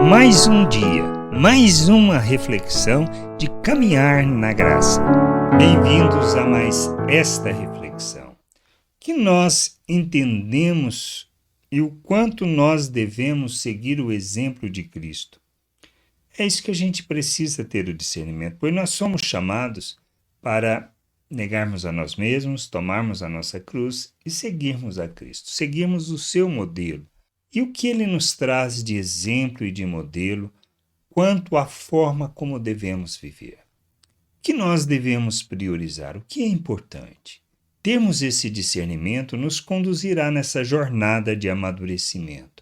Mais um dia, mais uma reflexão de caminhar na graça. Bem-vindos a mais esta reflexão. Que nós entendemos e o quanto nós devemos seguir o exemplo de Cristo. É isso que a gente precisa ter o discernimento, pois nós somos chamados para negarmos a nós mesmos, tomarmos a nossa cruz e seguirmos a Cristo, seguirmos o seu modelo. E o que ele nos traz de exemplo e de modelo quanto à forma como devemos viver? O que nós devemos priorizar? O que é importante? Termos esse discernimento nos conduzirá nessa jornada de amadurecimento.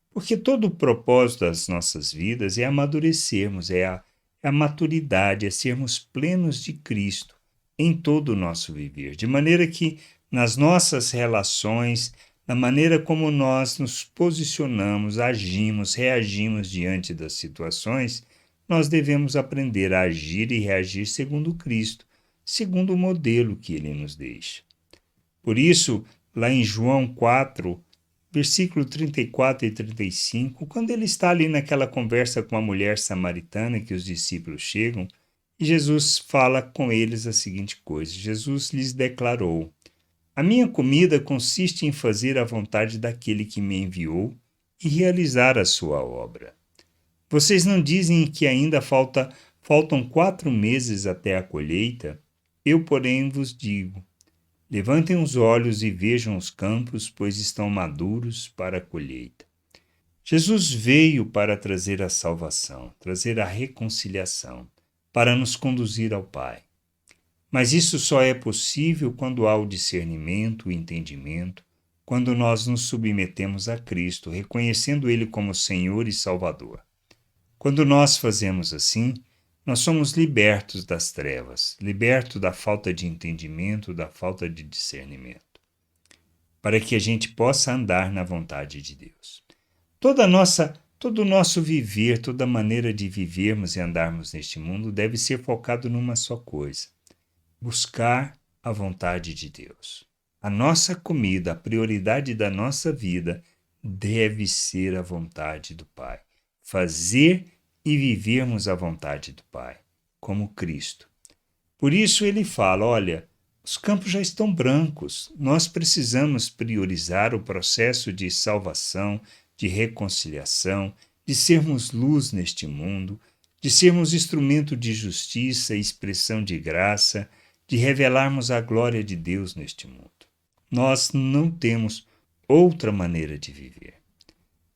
Porque todo o propósito das nossas vidas é amadurecermos, é a maturidade, é sermos plenos de Cristo em todo o nosso viver. De maneira que nas nossas relações, na maneira como nós nos posicionamos, agimos, reagimos diante das situações, nós devemos aprender a agir e reagir segundo Cristo, segundo o modelo que ele nos deixa. Por isso, lá em João 4, versículo 34 e 35, quando ele está ali naquela conversa com a mulher samaritana que os discípulos chegam, e Jesus fala com eles a seguinte coisa: Jesus lhes declarou: a minha comida consiste em fazer a vontade daquele que me enviou e realizar a sua obra. Vocês não dizem que ainda faltam 4 meses até a colheita? Eu, porém, vos digo: levantem os olhos e vejam os campos, pois estão maduros para a colheita. Jesus veio para trazer a salvação, trazer a reconciliação, para nos conduzir ao Pai. Mas isso só é possível quando há o discernimento, o entendimento, quando nós nos submetemos a Cristo, reconhecendo Ele como Senhor e Salvador. Quando nós fazemos assim, nós somos libertos das trevas, libertos da falta de entendimento, da falta de discernimento, para que a gente possa andar na vontade de Deus. Todo o nosso viver, toda maneira de vivermos e andarmos neste mundo deve ser focado numa só coisa: buscar a vontade de Deus. A nossa comida, a prioridade da nossa vida deve ser a vontade do Pai. Fazer e vivermos a vontade do Pai, como Cristo. Por isso ele fala: olha, os campos já estão brancos, nós precisamos priorizar o processo de salvação, de reconciliação, de sermos luz neste mundo, de sermos instrumento de justiça e expressão de graça, de revelarmos a glória de Deus neste mundo. Nós não temos outra maneira de viver.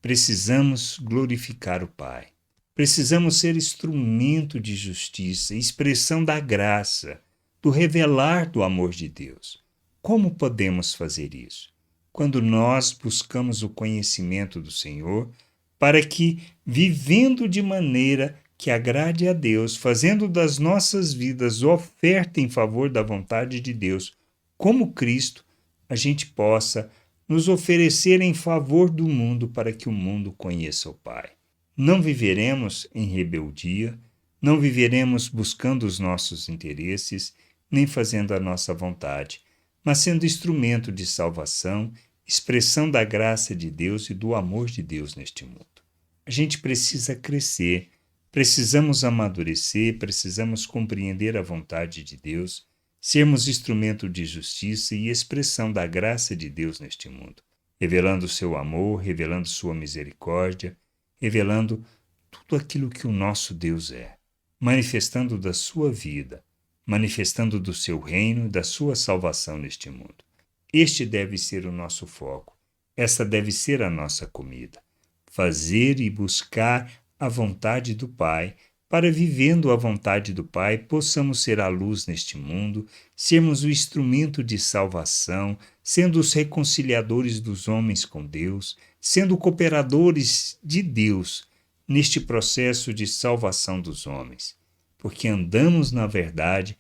Precisamos glorificar o Pai. Precisamos ser instrumento de justiça, expressão da graça, do revelar do amor de Deus. Como podemos fazer isso? Quando nós buscamos o conhecimento do Senhor, para que, vivendo de maneira que agrade a Deus, fazendo das nossas vidas oferta em favor da vontade de Deus, como Cristo, a gente possa nos oferecer em favor do mundo para que o mundo conheça o Pai. Não viveremos em rebeldia, não viveremos buscando os nossos interesses, nem fazendo a nossa vontade, mas sendo instrumento de salvação, expressão da graça de Deus e do amor de Deus neste mundo. A gente precisa crescer, precisamos amadurecer, precisamos compreender a vontade de Deus, sermos instrumento de justiça e expressão da graça de Deus neste mundo, revelando o seu amor, revelando sua misericórdia, revelando tudo aquilo que o nosso Deus é, manifestando da sua vida, manifestando do seu reino e da sua salvação neste mundo. Este deve ser o nosso foco, essa deve ser a nossa comida. Fazer e buscar a vontade do Pai, para, vivendo a vontade do Pai, possamos ser a luz neste mundo, sermos o instrumento de salvação, sendo os reconciliadores dos homens com Deus, sendo cooperadores de Deus neste processo de salvação dos homens. Porque andamos na verdade,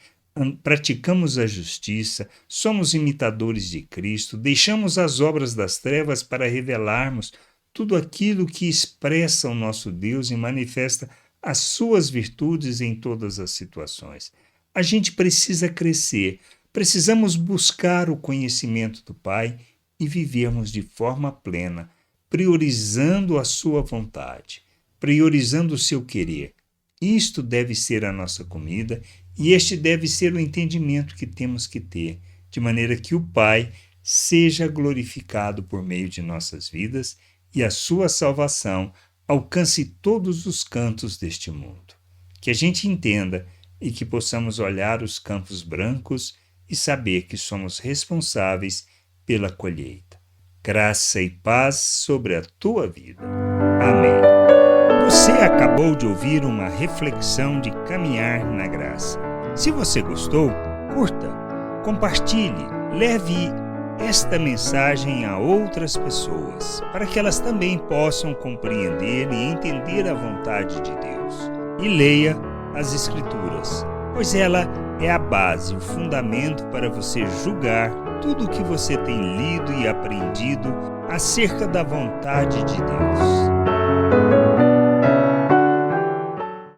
praticamos a justiça, somos imitadores de Cristo, deixamos as obras das trevas para revelarmos tudo aquilo que expressa o nosso Deus e manifesta as suas virtudes em todas as situações. A gente precisa crescer, precisamos buscar o conhecimento do Pai e vivermos de forma plena, priorizando a sua vontade, priorizando o seu querer. Isto deve ser a nossa comida e este deve ser o entendimento que temos que ter, de maneira que o Pai seja glorificado por meio de nossas vidas e a sua salvação alcance todos os cantos deste mundo. Que a gente entenda e que possamos olhar os campos brancos e saber que somos responsáveis pela colheita. Graça e paz sobre a tua vida. Amém. Você acabou de ouvir uma reflexão de caminhar na graça. Se você gostou, curta, compartilhe, leve esta mensagem a outras pessoas, para que elas também possam compreender e entender a vontade de Deus. E leia as Escrituras, pois ela é a base, o fundamento para você julgar tudo o que você tem lido e aprendido acerca da vontade de Deus.